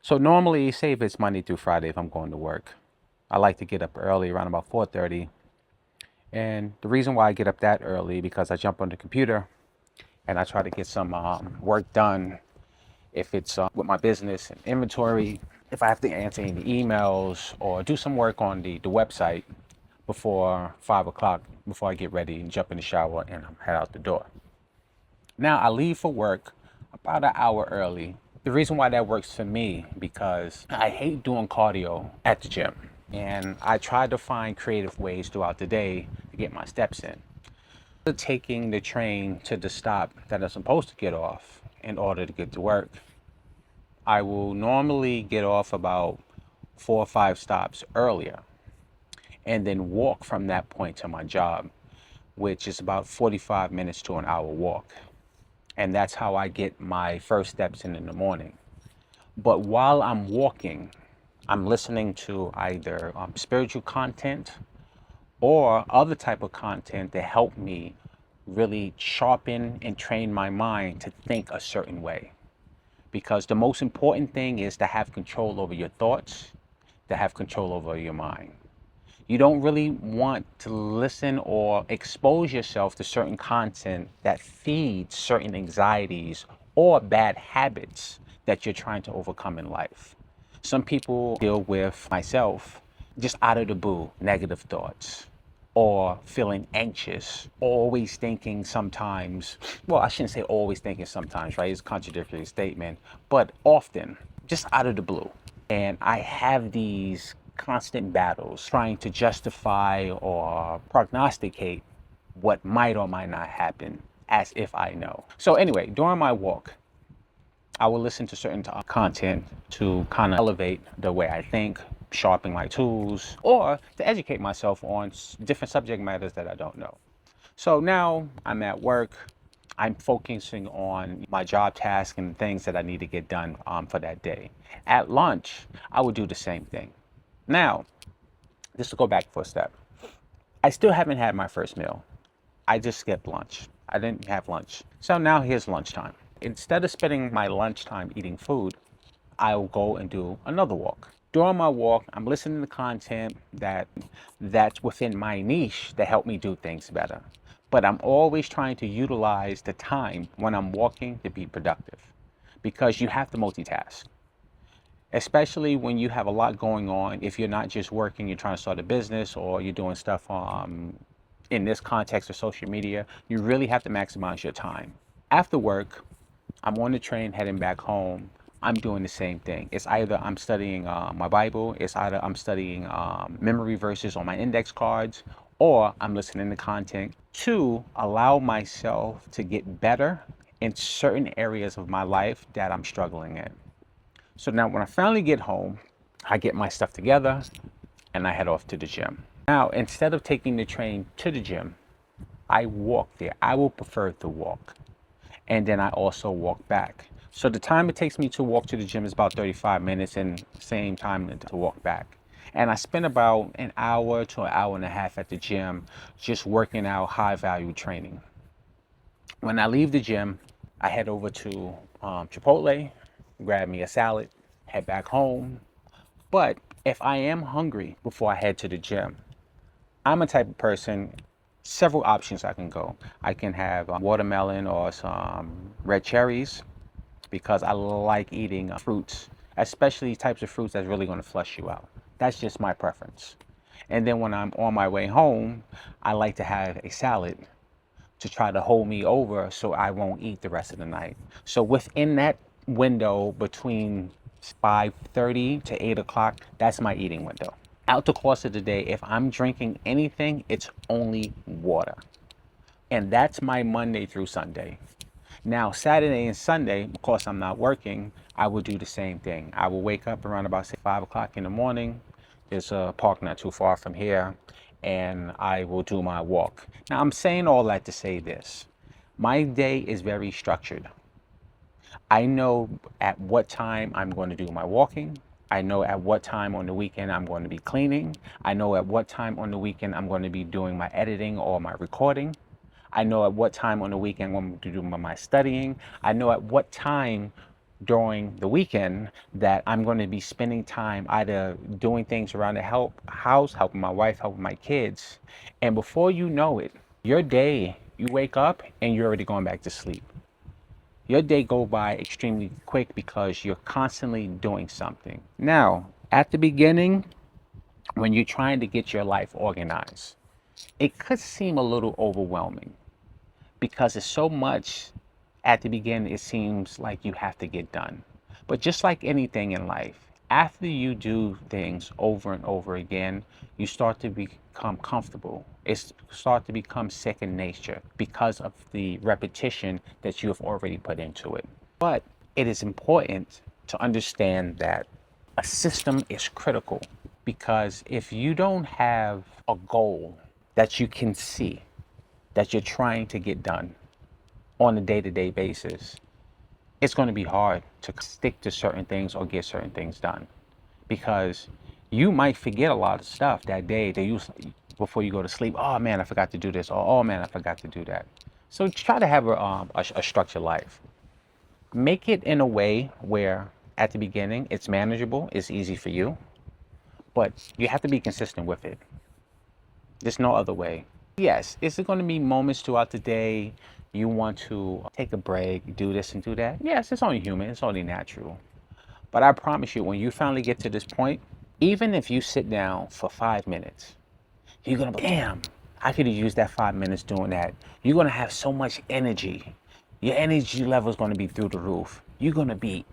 So normally, say if it's Monday through Friday, if I'm going to work, I like to get up early, around about 4:30. And the reason why I get up that early because I jump on the computer and I try to get some work done. If it's with my business and inventory, if I have to answer any emails or do some work on the website before 5 o'clock, before I get ready and jump in the shower and head out the door. Now I leave for work about an hour early. The reason why that works for me because I hate doing cardio at the gym. And I try to find creative ways throughout the day to get my steps in. Taking the train to the stop that I'm supposed to get off in order to get to work, I will normally get off about 4 or 5 stops earlier and then walk from that point to my job, which is about 45 minutes to an hour walk. And that's how I get my first steps in the morning. But while I'm walking, I'm listening to either spiritual content or other type of content to help me really sharpen and train my mind to think a certain way. Because the most important thing is to have control over your thoughts, to have control over your mind. You don't really want to listen or expose yourself to certain content that feeds certain anxieties or bad habits that you're trying to overcome in life. Some people deal with myself just out of the blue, negative thoughts or feeling anxious, always thinking sometimes, well, I shouldn't say always thinking sometimes, right? It's a contradictory statement, but often, just out of the blue. And I have these constant battles trying to justify or prognosticate what might or might not happen as if I know. So anyway, during my walk, I will listen to certain content to kind of elevate the way I think, sharpen my tools, or to educate myself on different subject matters that I don't know. So now I'm at work. I'm focusing on my job task and things that I need to get done for that day. At lunch, I would do the same thing. Now, just to go back for a step, I still haven't had my first meal. I just skipped lunch. I didn't have lunch. So now here's lunchtime. Instead of spending my lunchtime eating food, I'll go and do another walk. During my walk, I'm listening to content that's within my niche to help me do things better. But I'm always trying to utilize the time when I'm walking to be productive because you have to multitask, especially when you have a lot going on. If you're not just working, you're trying to start a business or you're doing stuff in this context of social media, you really have to maximize your time. After work, I'm on the train heading back home. I'm doing the same thing. It's either I'm studying my Bible, it's either I'm studying memory verses on my index cards, or I'm listening to content to allow myself to get better in certain areas of my life that I'm struggling in. So now when I finally get home, I get my stuff together and I head off to the gym. Now, instead of taking the train to the gym, I walk there. I will prefer to walk. And then I also walk back. So the time it takes me to walk to the gym is about 35 minutes and same time to walk back. And I spend about an hour to an hour and a half at the gym just working out high value training. When I leave the gym, I head over to Chipotle, grab me a salad, head back home. But if I am hungry before I head to the gym, I'm a type of person, several options I can go. I can have watermelon or some red cherries because I like eating fruits, especially types of fruits that's really going to flush you out. That's just my preference. And then when I'm on my way home, I like to have a salad to try to hold me over so I won't eat the rest of the night. So within that window between 5:30 to 8 o'clock, that's my eating window. Out the course of the day, if I'm drinking anything, it's only water. And that's my Monday through Sunday. Now, Saturday and Sunday, of course, I'm not working. I will do the same thing. I will wake up around about say 5 o'clock in the morning. There's a park not too far from here, and I will do my walk. Now, I'm saying all that to say this. My day is very structured. I know at what time I'm going to do my walking. I know at what time on the weekend I'm going to be cleaning. I know at what time on the weekend I'm going to be doing my editing or my recording. I know at what time on the weekend I'm going to do my studying. I know at what time during the weekend that I'm going to be spending time either doing things around the house, helping my wife, helping my kids. And before you know it, your day, you wake up and you're already going back to sleep. Your day go by extremely quick because you're constantly doing something. Now, at the beginning, when you're trying to get your life organized, it could seem a little overwhelming because it's so much. At the beginning, it seems like you have to get done. But just like anything in life, after you do things over and over again, you start to become comfortable. It starts to become second nature because of the repetition that you have already put into it. But it is important to understand that a system is critical, because if you don't have a goal that you can see that you're trying to get done on a day-to-day basis, it's going to be hard to stick to certain things or get certain things done, because you might forget a lot of stuff that day that you, before you go to sleep. Oh man, I forgot to do this, or oh man, I forgot to do that. So try to have a structured life. Make it in a way where at the beginning it's manageable, it's easy for you, but you have to be consistent with it. There's no other way. Yes, is it going to be moments throughout the day you want to take a break, do this and do that? Yes, it's only human, it's only natural. But I promise you, when you finally get to this point, even if you sit down for 5 minutes, you're going to be, damn, I could have used that 5 minutes doing that. You're going to have so much energy. Your energy level is going to be through the roof. You're going to be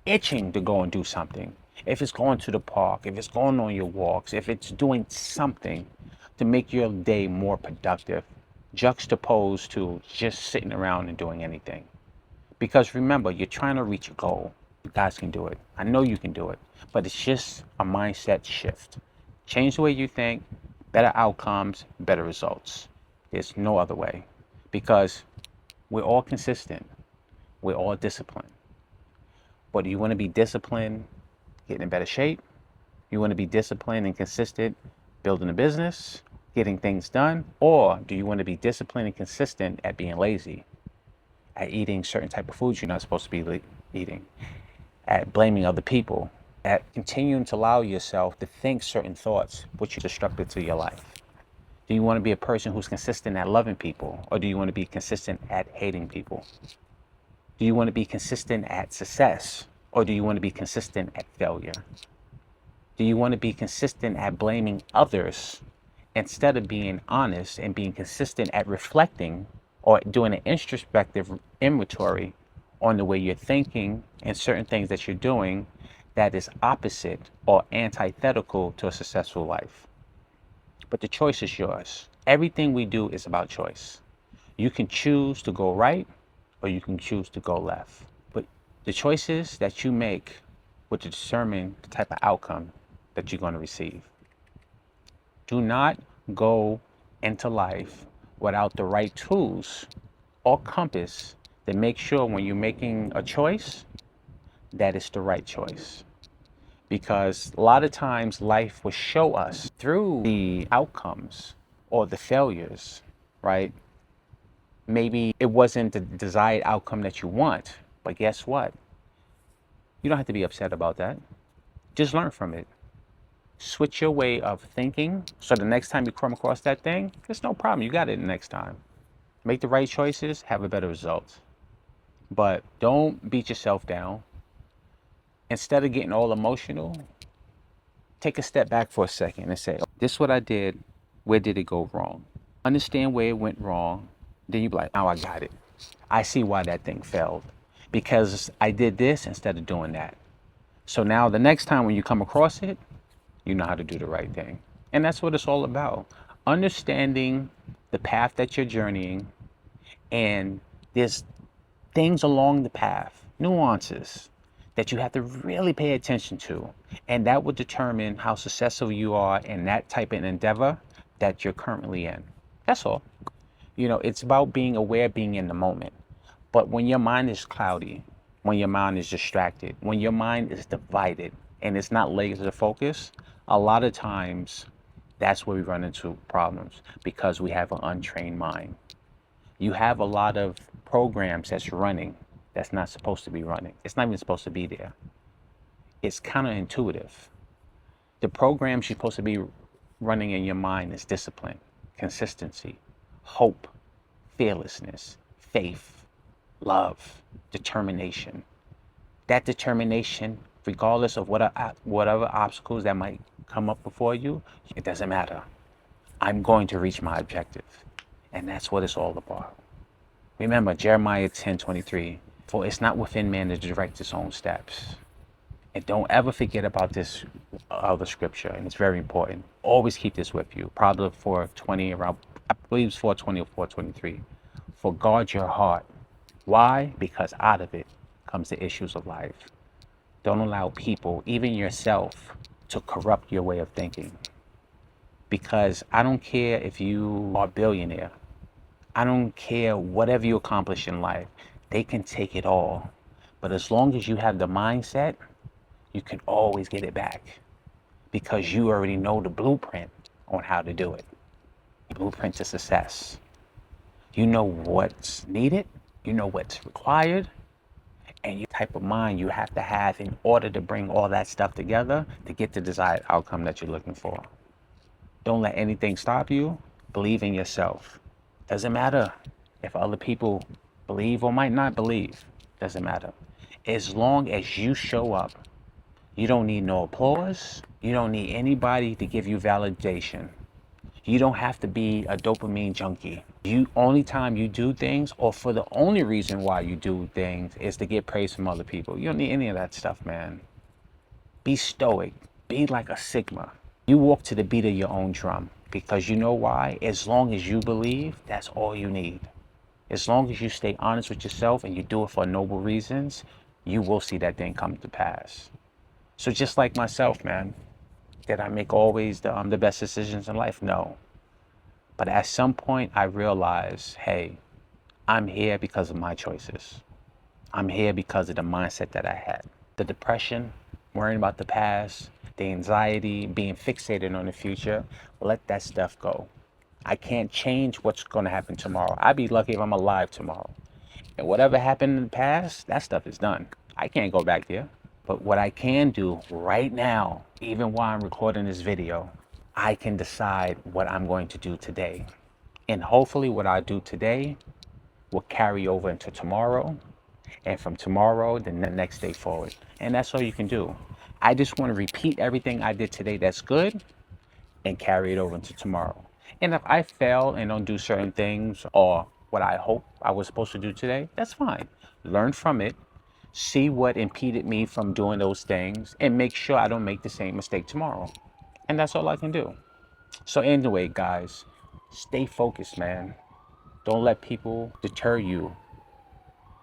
itching to go and do something. If it's going to the park, if it's going on your walks, if it's doing something to make your day more productive, juxtaposed to just sitting around and doing anything. Because remember, you're trying to reach a goal. You guys can do it. I know you can do it. But it's just a mindset shift. Change the way you think, better outcomes, better results. There's no other way. Because we're all consistent. We're all disciplined. But do you want to be disciplined, getting in better shape? You want to be disciplined and consistent, building a business, getting things done? Or do you want to be disciplined and consistent at being lazy, at eating certain type of foods you're not supposed to be eating, at blaming other people, at continuing to allow yourself to think certain thoughts which are destructive to your life? Do you want to be a person who's consistent at loving people, or do you want to be consistent at hating people? Do you want to be consistent at success, or do you want to be consistent at failure? Do you want to be consistent at blaming others instead of being honest and being consistent at reflecting or doing an introspective inventory on the way you're thinking and certain things that you're doing that is opposite or antithetical to a successful life? But the choice is yours. Everything we do is about choice. You can choose to go right or you can choose to go left. But the choices that you make will determine the type of outcome that you're going to receive. Do not go into life without the right tools or compass to make sure when you're making a choice that it's the right choice. Because a lot of times life will show us through the outcomes or the failures, right? Maybe it wasn't the desired outcome that you want, but guess what? You don't have to be upset about that. Just learn from it. Switch your way of thinking so the next time you come across that thing, there's no problem. You got it the next time. Make the right choices, have a better result. But don't beat yourself down. Instead of getting all emotional, take a step back for a second and say, this is what I did. Where did it go wrong? Understand where it went wrong. Then you be like, oh, I got it. I see why that thing failed. Because I did this instead of doing that. So now the next time when you come across it, you know how to do the right thing. And that's what it's all about. Understanding the path that you're journeying, and there's things along the path, nuances that you have to really pay attention to. And that will determine how successful you are in that type of endeavor that you're currently in. That's all. You know, it's about being aware, being in the moment. But when your mind is cloudy, when your mind is distracted, when your mind is divided and it's not laser focused, a lot of times that's where we run into problems, because we have an untrained mind. You have a lot of programs that's running that's not supposed to be running. It's not even supposed to be there. It's counterintuitive. The programs you're supposed to be running in your mind is discipline, consistency, hope, fearlessness, faith, love, determination. That determination, regardless of whatever obstacles that might come up before you, it doesn't matter. I'm going to reach my objective. And that's what it's all about. Remember Jeremiah 10:23, for it's not within man to direct his own steps. And don't ever forget about this other scripture, and it's very important. Always keep this with you. Proverbs 4:20, around, I believe it's 4:20 or 4:23. For guard your heart. Why? Because out of it comes the issues of life. Don't allow people, even yourself, to corrupt your way of thinking. Because I don't care if you are a billionaire. I don't care whatever you accomplish in life. They can take it all. But as long as you have the mindset, you can always get it back. Because you already know the blueprint on how to do it. The blueprint to success. You know what's needed. You know what's required. And the type of mind you have to have in order to bring all that stuff together to get the desired outcome that you're looking for. Don't let anything stop you. Believe in yourself. Doesn't matter if other people believe or might not believe. Doesn't matter. As long as you show up, you don't need no applause. You don't need anybody to give you validation. You don't have to be a dopamine junkie. Only time you do things, or for the only reason why you do things, is to get praise from other people. You don't need any of that stuff, man. Be stoic. Be like a Sigma. You walk to the beat of your own drum. Because you know why? As long as you believe, that's all you need. As long as you stay honest with yourself and you do it for noble reasons, you will see that thing come to pass. So just like myself, man, did I make always the best decisions in life? No. But at some point I realized, hey, I'm here because of my choices. I'm here because of the mindset that I had. The depression, worrying about the past, the anxiety, being fixated on the future, let that stuff go. I can't change what's going to happen tomorrow. I'd be lucky if I'm alive tomorrow. And whatever happened in the past, that stuff is done. I can't go back there. But what I can do right now, even while I'm recording this video, I can decide what I'm going to do today. And hopefully what I do today will carry over into tomorrow, and from tomorrow, the next day forward. And that's all you can do. I just want to repeat everything I did today that's good and carry it over into tomorrow. And if I fail and don't do certain things or what I hope I was supposed to do today, that's fine. Learn from it, see what impeded me from doing those things, and make sure I don't make the same mistake tomorrow. And that's all I can do. So anyway, guys, stay focused, man. Don't let people deter you.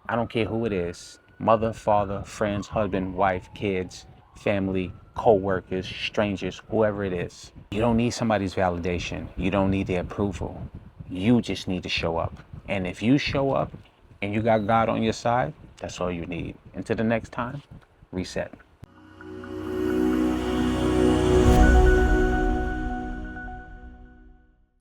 I don't care who it is. Mother, father, friends, husband, wife, kids, family, co-workers, strangers, whoever it is. You don't need somebody's validation. You don't need their approval. You just need to show up. And if you show up and you got God on your side, that's all you need. Until the next time, reset.